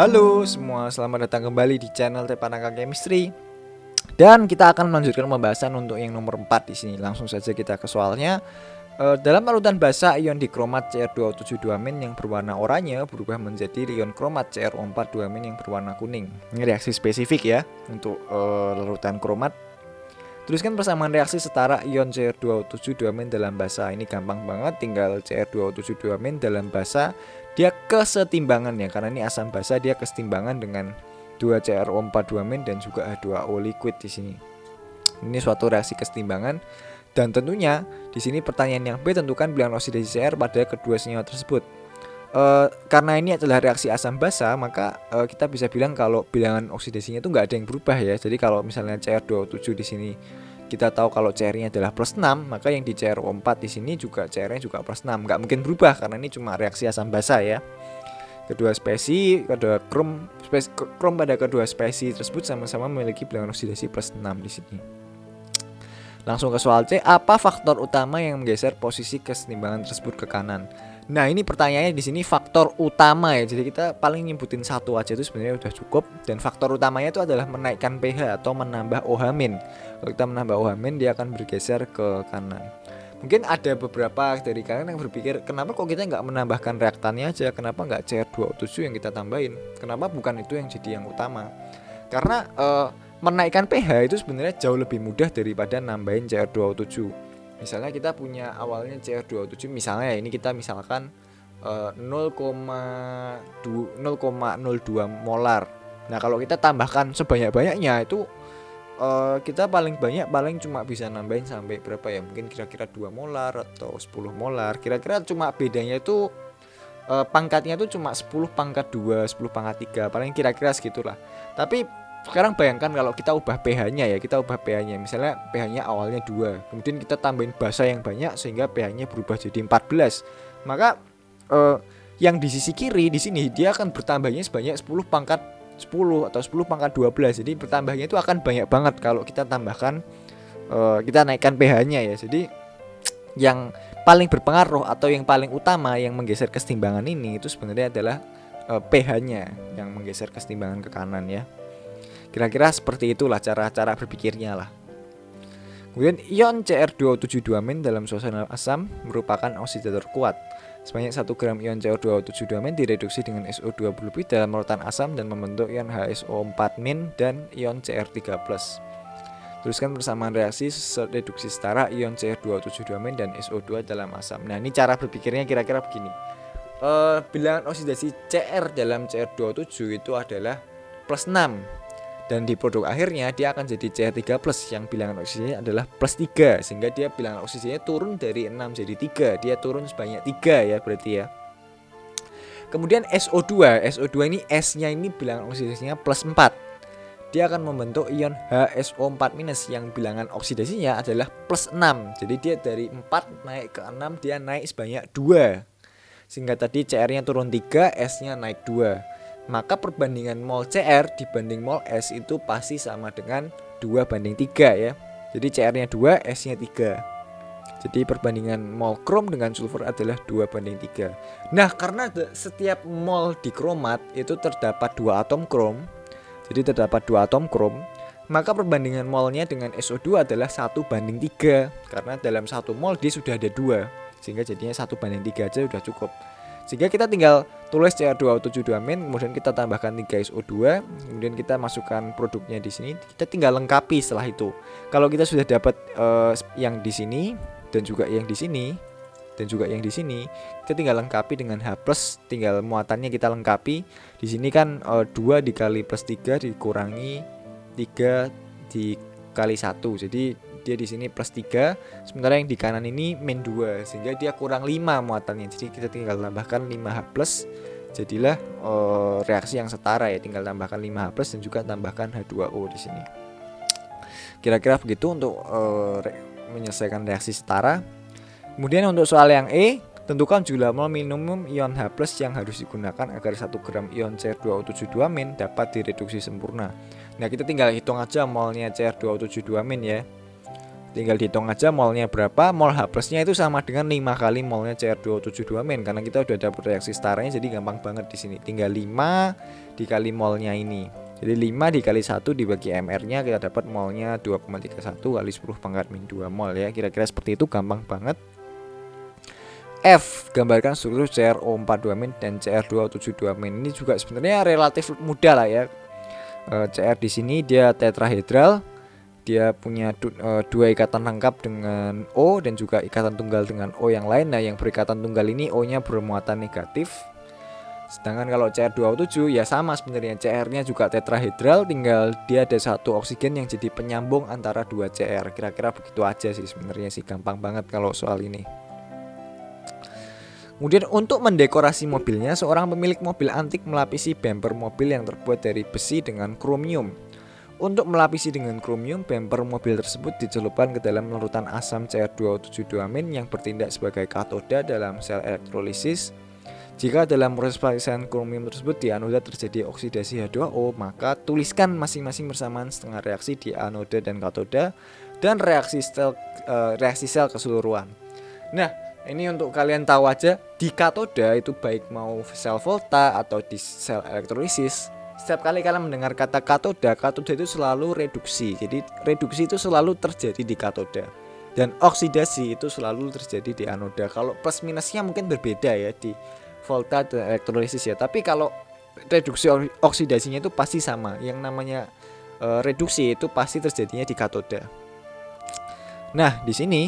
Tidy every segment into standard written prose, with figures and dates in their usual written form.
Halo semua, selamat datang kembali di channel Tepanaka Chemistry. Dan kita akan melanjutkan pembahasan untuk yang nomor 4 di sini. Langsung saja kita ke soalnya. Dalam larutan basa, ion dikromat Cr2O72- yang berwarna oranye berubah menjadi ion kromat CrO42- yang berwarna kuning. Ini reaksi spesifik ya untuk larutan kromat. Tuliskan persamaan reaksi setara ion Cr2O72- dalam basa. Ini gampang banget, tinggal Cr2O72- dalam basa dia kesetimbangan ya, karena ini asam basa, dia kesetimbangan dengan 2 CrO42- dan juga H2O liquid di sini. Ini suatu reaksi kesetimbangan, dan tentunya di sini pertanyaan yang B, tentukan bilangan oksidasi Cr pada kedua senyawa tersebut. Karena ini adalah reaksi asam basa, maka kita bisa bilang kalau bilangan oksidasinya itu nggak ada yang berubah ya. Jadi kalau misalnya Cr27 di sini kita tahu kalau Cr-nya adalah plus 6, maka yang di CrO4 di sini juga Cr-nya juga plus 6. Nggak mungkin berubah karena ini cuma reaksi asam basa ya. Kedua krom pada kedua spesies tersebut sama-sama memiliki bilangan oksidasi plus 6 di sini. Langsung ke soal C, apa faktor utama yang menggeser posisi kesetimbangan tersebut ke kanan? Nah, ini pertanyaannya di sini faktor utama ya. Jadi kita paling nyebutin satu aja itu sebenarnya udah cukup, dan faktor utamanya itu adalah menaikkan pH atau menambah OH-. Kalau kita menambah OH-, dia akan bergeser ke kanan. Mungkin ada beberapa dari kalian yang berpikir, kenapa kok kita nggak menambahkan reaktannya aja? Kenapa nggak Cr2O7 yang kita tambahin? Kenapa bukan itu yang jadi yang utama? Karena menaikkan pH itu sebenarnya jauh lebih mudah daripada nambahin Cr2O7. Misalnya kita punya awalnya Cr2O7, misalnya ya, ini kita misalkan 0,02 molar. Nah, kalau kita tambahkan sebanyak-banyaknya itu kita paling cuma bisa nambahin sampai berapa ya? Mungkin kira-kira 2 molar atau 10 molar. Kira-kira cuma bedanya itu pangkatnya itu cuma 10 pangkat 2, 10 pangkat 3, paling kira-kira segitulah. Tapi sekarang bayangkan kalau kita ubah pH-nya ya, misalnya pH-nya awalnya 2, kemudian kita tambahin basa yang banyak sehingga pH-nya berubah jadi 14. Maka yang di sisi kiri di sini dia akan bertambahnya sebanyak 10 pangkat 10 atau 10 pangkat 12. Jadi bertambahnya itu akan banyak banget kalau kita tambahkan kita naikkan pH-nya ya. Jadi yang paling berpengaruh atau yang paling utama yang menggeser kesetimbangan ini itu sebenarnya adalah pH-nya yang menggeser kesetimbangan ke kanan ya. Kira-kira seperti itulah cara berpikirnya lah. Kemudian ion Cr2O72- dalam suasana asam merupakan oksidator kuat. Sebanyak 1 gram ion Cr2O72- direduksi dengan SO2 berlebih dalam larutan asam dan membentuk ion HSO4- dan ion Cr3+. Tuliskan persamaan reaksi reduksi setara ion Cr2O72- dan SO2 dalam asam. Nah, ini cara berpikirnya kira-kira begini. Bilangan oksidasi Cr dalam Cr27 itu adalah plus 6. Dan di produk akhirnya dia akan jadi Cr3+, yang bilangan oksidasinya adalah plus 3, sehingga dia bilangan oksidasinya turun dari 6 jadi 3. Dia turun sebanyak 3 ya berarti ya. Kemudian SO2 ini S-nya ini bilangan oksidasinya plus 4. Dia akan membentuk ion HSO4- yang bilangan oksidasinya adalah plus 6. Jadi dia dari 4 naik ke 6, dia naik sebanyak 2. Sehingga tadi Cr-nya turun 3, S-nya naik 2. Maka perbandingan mol Cr dibanding mol S itu pasti sama dengan 2:3 ya. Jadi Cr-nya 2, S-nya 3. Jadi perbandingan mol krom dengan sulfur adalah 2:3. Nah, karena setiap mol di kromat itu terdapat 2 atom krom, jadi terdapat 2 atom krom, maka perbandingan molnya dengan SO2 adalah 1:3. Karena dalam 1 mol dia sudah ada 2, sehingga jadinya 1:3 aja udah cukup. Sehingga kita tinggal tulis Cr2O72-, kemudian kita tambahkan 3 SO2, kemudian kita masukkan produknya di sini, kita tinggal lengkapi setelah itu. Kalau kita sudah dapat yang di sini dan juga yang di sini dan juga yang di sini, kita tinggal lengkapi dengan H+, tinggal muatannya kita lengkapi. Di sini kan 2 dikali plus 3 dikurangi 3 dikali 1. Jadi dia di sini plus 3, sementara yang di kanan ini min 2, sehingga dia kurang 5 muatannya. Jadi kita tinggal tambahkan 5H+, jadilah reaksi yang setara ya, tinggal tambahkan 5H+ dan juga tambahkan H2O di sini. Kira-kira begitu untuk menyelesaikan reaksi setara. Kemudian untuk soal yang E, tentukan jumlah mol minimum ion H+ yang harus digunakan agar 1 gram ion Cr2O72- dapat direduksi sempurna. Nah, kita tinggal hitung aja molnya Cr2O72- ya. tinggal dihitung aja molnya berapa. Mol H plusnya itu sama dengan 5 kali molnya Cr2O72 karena kita udah dapat reaksi setaranya, jadi gampang banget di sini. Tinggal 5 dikali molnya ini. Jadi 5 dikali 1 dibagi mR-nya, kita dapat molnya 2,31 kali 10 pangkat min 2 mol ya. Kira-kira seperti itu, gampang banget. F, gambarkan struktur CrO42- dan Cr2O72. Ini juga sebenarnya relatif mudah lah ya. Cr di sini dia tetrahedral, dia punya dua ikatan lengkap dengan O dan juga ikatan tunggal dengan O yang lain. Nah, yang berikatan tunggal ini O-nya bermuatan negatif. Sedangkan kalau Cr2O7 ya sama sebenarnya, Cr-nya juga tetrahedral, tinggal dia ada satu oksigen yang jadi penyambung antara dua Cr. Kira-kira begitu aja sih sebenarnya sih, gampang banget kalau soal ini. Kemudian untuk mendekorasi mobilnya, seorang pemilik mobil antik melapisi bumper mobil yang terbuat dari besi dengan kromium. Untuk melapisi dengan kromium, bumper mobil tersebut dicelupkan ke dalam larutan asam Cr2O72- yang bertindak sebagai katoda dalam sel elektrolisis. Jika dalam proses pelapisan kromium tersebut di anoda terjadi oksidasi H2O, maka tuliskan masing-masing bersamaan setengah reaksi di anoda dan katoda dan reaksi sel keseluruhan. Nah, ini untuk kalian tahu aja, di katoda itu baik mau sel volta atau di sel elektrolisis, setiap kali kalian mendengar kata katoda itu selalu reduksi. Jadi reduksi itu selalu terjadi di katoda, dan oksidasi itu selalu terjadi di anoda. Kalau plus minusnya mungkin berbeda ya di volta dan elektrolisis ya, tapi kalau reduksi oksidasinya itu pasti sama. Yang namanya reduksi itu pasti terjadinya di katoda. Nah, di sini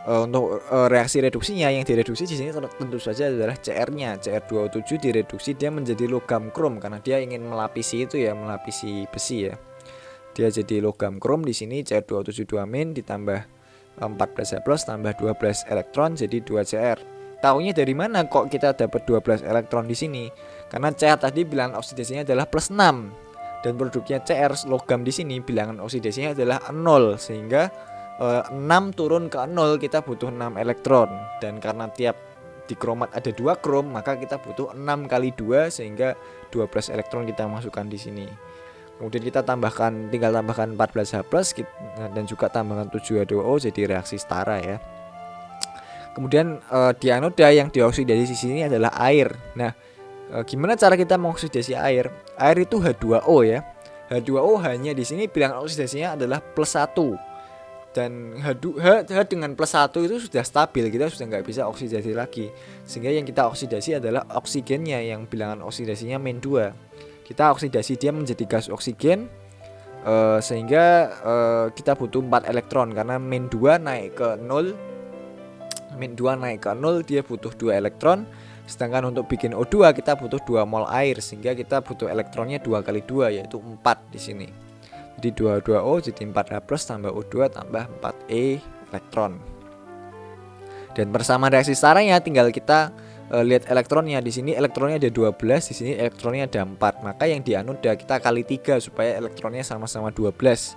untuk reaksi reduksinya, yang direduksi di sini tentu saja adalah Cr-nya. Cr2O7 direduksi dia menjadi logam krom karena dia ingin melapisi itu ya, melapisi besi ya. Dia jadi logam krom di sini. Cr2O72- ditambah 14H+ tambah 12 elektron jadi 2Cr. Taunya dari mana kok kita dapat 12 elektron di sini? Karena Cr tadi bilangan oksidasinya adalah +6 dan produknya Cr logam di sini bilangan oksidasinya adalah 0, sehingga 6 turun ke 0 kita butuh 6 elektron, dan karena tiap di kromat ada 2 krom maka kita butuh 6 kali 2 sehingga 12 elektron kita masukkan di sini. Kemudian kita tinggal tambahkan 14H+ dan juga tambahkan 7H2O jadi reaksi setara ya. Kemudian di anoda yang dioksidasi di sini adalah air. Nah, gimana cara kita mengoksidasi air? Air itu H2O ya. H2O hanya di sini bilangan oksidasinya adalah +1. Dan H dengan +1 itu sudah stabil, kita sudah nggak bisa oksidasi lagi, sehingga yang kita oksidasi adalah oksigennya yang bilangan oksidasinya -2. Kita oksidasi dia menjadi gas oksigen, sehingga kita butuh 4 elektron karena -2 naik ke 0, dia butuh 2 elektron. Sedangkan untuk bikin O2 kita butuh 2 mol air, sehingga kita butuh elektronnya 2 kali 2 yaitu 4 di sini. Jadi 2O jadi 4H+ tambah O2 tambah 4E elektron. Dan persamaan reaksi setaranya tinggal kita lihat elektronnya. Di sini elektronnya ada 12, di sini elektronnya ada 4. Maka yang di anoda kita kali 3 supaya elektronnya sama-sama 12.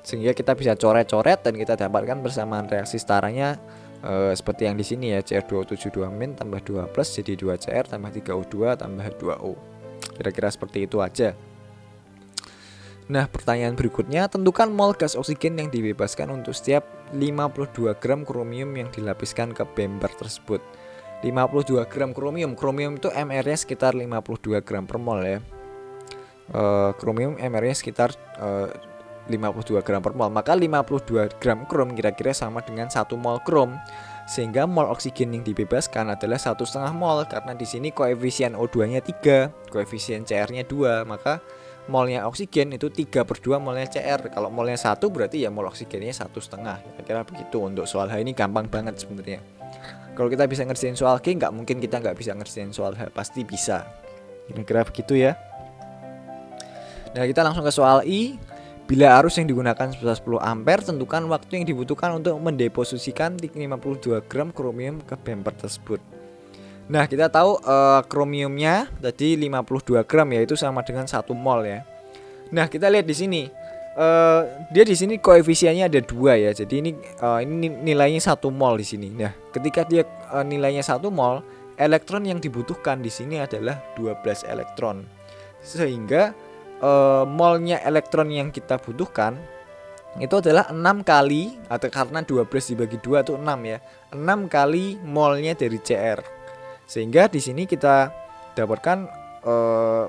Sehingga kita bisa coret-coret dan kita dapatkan persamaan reaksi setaranya seperti yang di sini ya, Cr2O72- tambah 2+ jadi 2Cr tambah 3O2 tambah H2O. Kira-kira seperti itu aja. Nah, pertanyaan berikutnya, tentukan mol gas oksigen yang dibebaskan untuk setiap 52 gram kromium yang dilapiskan ke bumper tersebut. 52 gram kromium itu MR-nya sekitar 52 gram per mol ya. Kromium MR-nya sekitar 52 gram per mol. Maka 52 gram krom kira-kira sama dengan 1 mol krom. Sehingga mol oksigen yang dibebaskan adalah 1,5 mol, karena di sini koefisien O2-nya 3, koefisien Cr-nya 2, maka molnya oksigen itu 3/2 molnya Cr. Kalau molnya 1 berarti ya mol oksigennya 1,5. Kira-kira begitu. Untuk soal H ini gampang banget sebenarnya. Kalau kita bisa ngerjain soal G, nggak mungkin kita nggak bisa ngerjain soal H, pasti bisa. Kira-kira begitu ya. Nah, kita langsung ke soal I. Bila arus yang digunakan sebesar 10 ampere, tentukan waktu yang dibutuhkan untuk mendeposisikan 52 gram kromium ke bumper tersebut. Nah, kita tahu kromiumnya tadi 52 gram yaitu sama dengan 1 mol ya. Nah, kita lihat di sini. Dia di sini koefisiennya ada 2 ya. Jadi ini nilainya 1 mol di sini. Nah, ketika dia nilainya 1 mol, elektron yang dibutuhkan di sini adalah 12 elektron. Sehingga molnya elektron yang kita butuhkan itu adalah 6 kali, atau karena 12 dibagi 2 itu 6 ya, 6 kali molnya dari Cr. Sehingga di sini kita dapatkan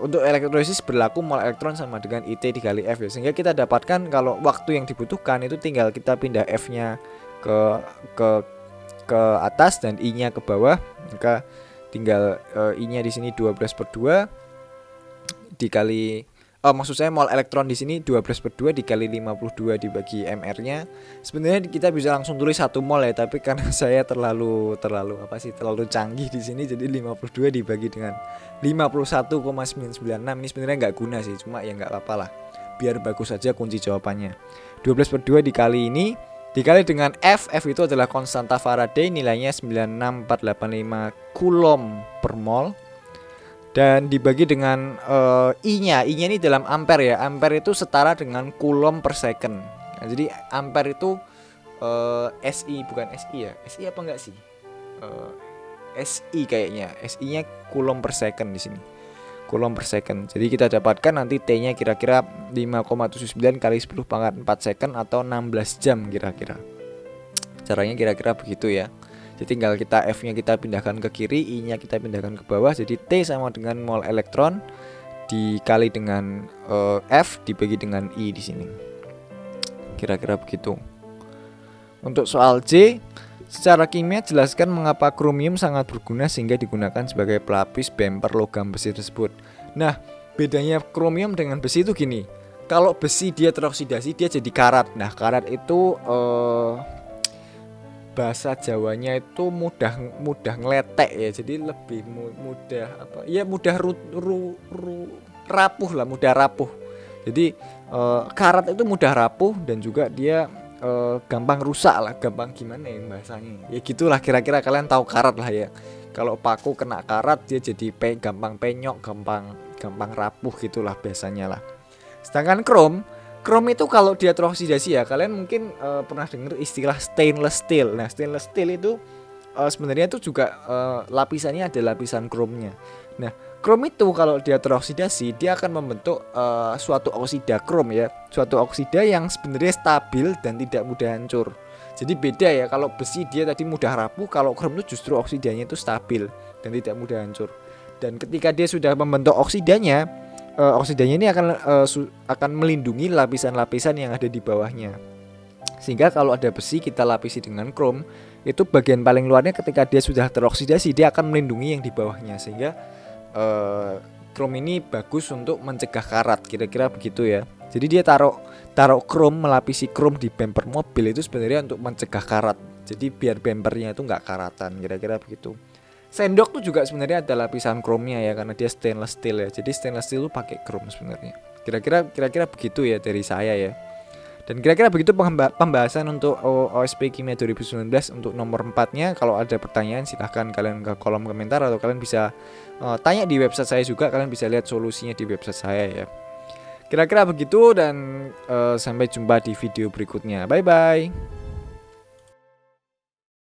untuk elektrolisis berlaku mol elektron sama dengan IT dikali F ya. Sehingga kita dapatkan kalau waktu yang dibutuhkan itu tinggal kita pindah F-nya ke ke ke atas dan I-nya ke bawah. Maka tinggal I-nya di sini 12/2 dikali maksud saya mol elektron di sini 12/2 dikali 52 dibagi mR-nya. Sebenarnya kita bisa langsung tulis 1 mol ya, tapi karena saya terlalu canggih di sini, jadi 52 dibagi dengan 51,996 ini sebenarnya nggak guna sih, cuma ya nggak apa-apa lah. Biar bagus saja kunci jawabannya. 12/2 dikali ini dikali dengan F itu adalah konstanta Faraday, nilainya 96485 Coulomb per mol. Dan dibagi dengan I-nya ini dalam ampere ya. Ampere itu setara dengan Coulomb per second. Nah, jadi ampere itu SI, bukan SI ya. SI apa enggak sih? SI kayaknya. SI-nya Coulomb per second di sini. Coulomb per second. Jadi kita dapatkan nanti T-nya kira-kira 5,79 kali 10 pangkat 4 second atau 16 jam kira-kira. Caranya kira-kira begitu ya. Jadi tinggal kita F-nya kita pindahkan ke kiri, I-nya kita pindahkan ke bawah. Jadi T sama dengan mol elektron dikali dengan F dibagi dengan I di sini. Kira-kira begitu. Untuk soal J, secara kimia jelaskan mengapa kromium sangat berguna sehingga digunakan sebagai pelapis bumper logam besi tersebut. Nah, bedanya kromium dengan besi itu gini. Kalau besi dia teroksidasi dia jadi karat. Nah, karat itu bahasa Jawanya itu mudah ngeletek ya, jadi lebih mudah rapuh lah, mudah rapuh. Jadi karat itu mudah rapuh dan juga dia gampang rusak lah, gampang gimana ya bahasanya ya, gitulah kira-kira. Kalian tahu karat lah ya, kalau paku kena karat dia jadi gampang penyok, gampang rapuh gitulah biasanya lah. Sedangkan Krom itu kalau dia teroksidasi ya, kalian mungkin pernah dengar istilah stainless steel. Nah, stainless steel itu sebenarnya itu juga lapisannya ada lapisan kromnya. Nah, krom itu kalau dia teroksidasi, dia akan membentuk suatu oksida krom ya, suatu oksida yang sebenarnya stabil dan tidak mudah hancur. Jadi beda ya, kalau besi dia tadi mudah rapuh, kalau krom itu justru oksidanya itu stabil dan tidak mudah hancur. Dan ketika dia sudah membentuk oksidanya ini akan melindungi lapisan-lapisan yang ada di bawahnya. Sehingga kalau ada besi kita lapisi dengan krom, itu bagian paling luarnya ketika dia sudah teroksidasi dia akan melindungi yang di bawahnya. Sehingga krom ini bagus untuk mencegah karat, kira-kira begitu ya. Jadi dia taruh krom, melapisi krom di bumper mobil itu sebenarnya untuk mencegah karat. Jadi biar bumpernya itu nggak karatan, kira-kira begitu. Sendok tuh juga sebenarnya ada lapisan kromnya ya, karena dia stainless steel ya. Jadi stainless steel tuh pakai krom sebenarnya. Kira-kira begitu ya dari saya ya. Dan kira-kira begitu pembahasan untuk OSP Kimia 2019 untuk nomor 4-nya. Kalau ada pertanyaan silahkan kalian ke kolom komentar, atau kalian bisa tanya di website saya juga. Kalian bisa lihat solusinya di website saya ya. Kira-kira begitu, dan sampai jumpa di video berikutnya. Bye bye.